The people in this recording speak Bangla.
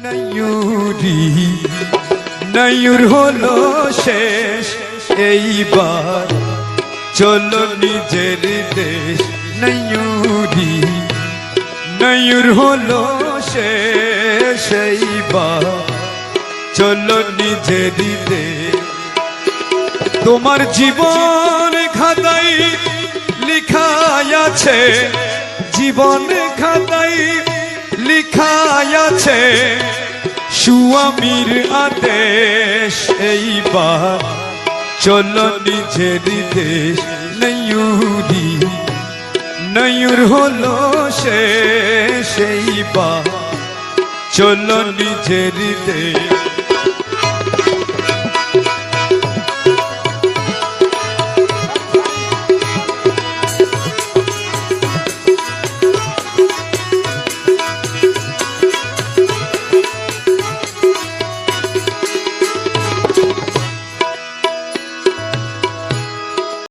নয়ুরি নয়ুর হলো শেষ, এইবার চলো নিজের দেশ। নয়ুরি নয়ুর হলো শেষ, এইবার চলো নিজের দেশ। তোমার জীবন খাতায় লিখাই আছে, জীবন খাতায় লিখাই আছে স্বামীর আদেশ, এইবার চলো নিজের দেশ। নয়ুরি নয়ুর হলো শেষ, এইবার চলো নিজের দেশ।